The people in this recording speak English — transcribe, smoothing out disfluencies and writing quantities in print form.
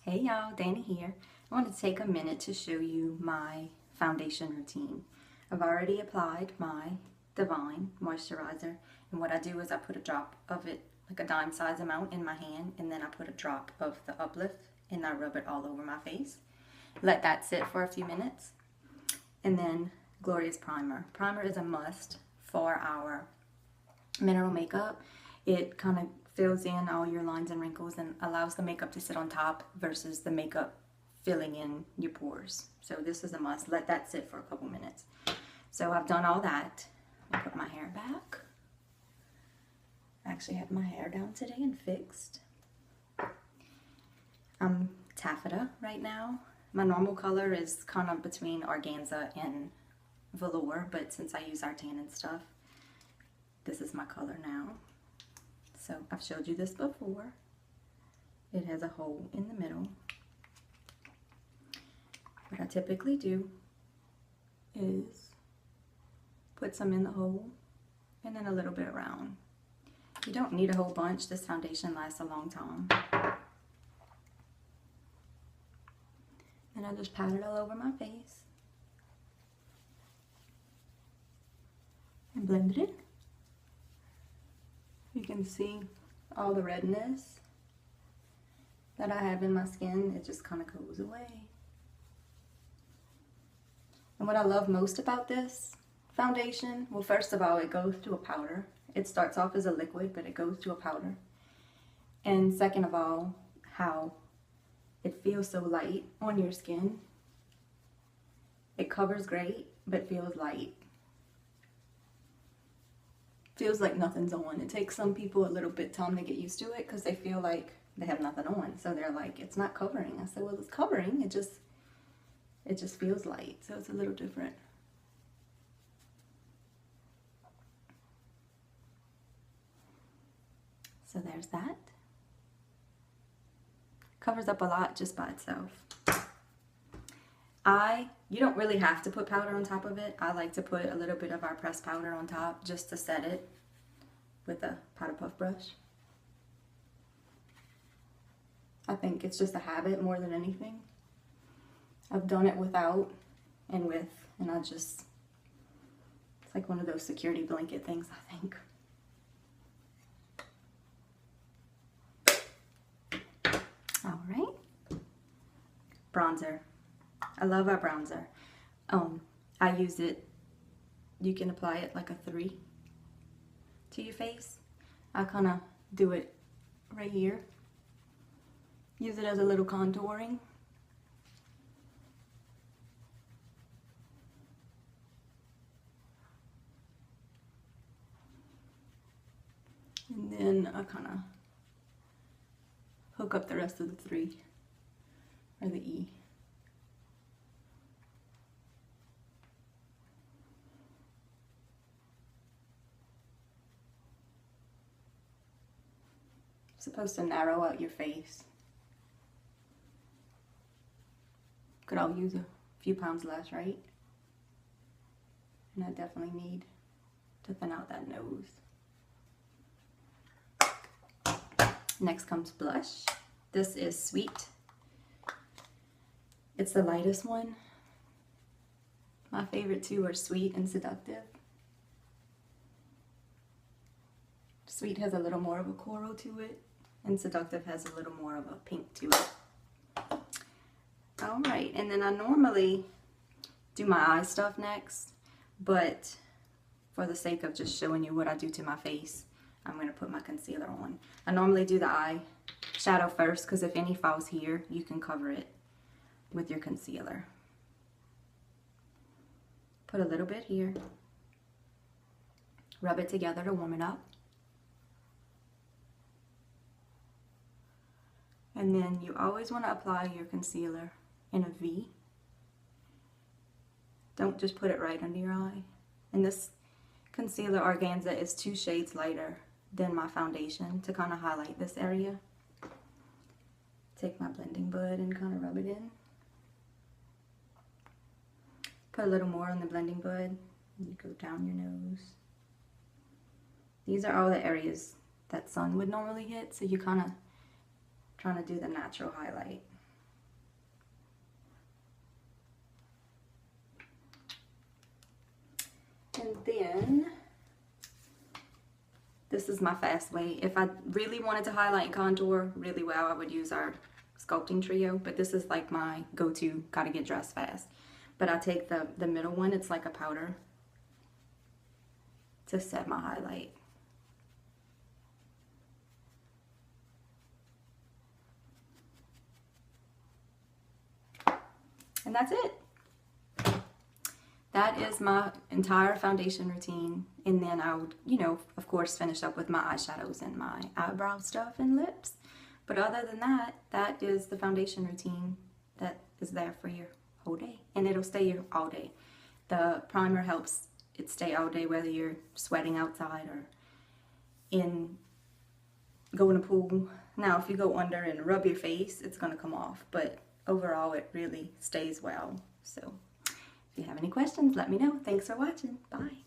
Hey y'all, Dana here. I want to take a minute to show you my foundation routine. I've already applied my Divine moisturizer, and what I do is I put a drop of it, like a dime size amount, in my hand, and then I put a drop of the Uplift and I rub it all over my face. Let that sit for a few minutes, and then Glorious Primer. Primer is a must for our mineral makeup. It kind of fills in all your lines and wrinkles and allows the makeup to sit on top versus the makeup filling in your pores. So this is a must. Let that sit for a couple minutes. So I've done all that. I put my hair back. I actually had my hair down today and fixed. I'm taffeta right now. My normal color is kind of between organza and velour, but since I use artan and stuff, this is my color now. So I've showed you this before. It has a hole in the middle. What I typically do is put some in the hole and then a little bit around. You don't need a whole bunch. This foundation lasts a long time. And I just pat it all over my face and blend it in. You can see all the redness that I have in my skin. It just kind of goes away. And what I love most about this foundation, well, first of all, it goes to a powder. It starts off as a liquid, but it goes to a powder. And second of all, how it feels so light on your skin. It covers great, but feels light. Feels like nothing's on. It takes some people a little bit time to get used to it because they feel like they have nothing on. So they're like, it's not covering. I said, well, it's covering. It just feels light. So it's a little different. So there's that. Covers up a lot just by itself. You don't really have to put powder on top of it. I like to put a little bit of our pressed powder on top just to set it with a powder puff brush. I think it's just a habit more than anything. I've done it without and with, and it's like one of those security blanket things, I think. All right. Bronzer. I love our bronzer. I use it, you can apply it like a 3 to your face. I kind of do it right here. Use it as a little contouring. And then I kind of hook up the rest of the 3, or the E. Supposed to narrow out your face. Could all use a few pounds less, right? And I definitely need to thin out that nose. Next comes blush. This is Sweet. It's the lightest one. My favorite two are Sweet and Seductive. Sweet has a little more of a coral to it, and Seductive has a little more of a pink to it. Alright, and then I normally do my eye stuff next, but for the sake of just showing you what I do to my face, I'm going to put my concealer on. I normally do the eye shadow first, because if any falls here, you can cover it with your concealer. Put a little bit here. Rub it together to warm it up. And then you always want to apply your concealer in a V. Don't just put it right under your eye. And this concealer organza is 2 shades lighter than my foundation to kind of highlight this area. Take my blending bud and kind of rub it in. Put a little more on the blending bud. And you go down your nose. These are all the areas that sun would normally hit, so you kind of trying to do the natural highlight. This is my fast way. If I really wanted to highlight and contour really well, I would use our sculpting trio, but this is like my go-to, gotta get dressed fast. But I take the middle one, it's like a powder, to set my highlight. And that's it. That is my entire foundation routine. And then I would, you know, of course, finish up with my eyeshadows and my eyebrow stuff and lips. But other than that, that is the foundation routine that is there for your whole day. And it'll stay here all day. The primer helps it stay all day, whether you're sweating outside or go in a pool. Now, if you go under and rub your face, it's going to come off. But overall, it really stays well. So if you have any questions, let me know. Thanks for watching. Bye.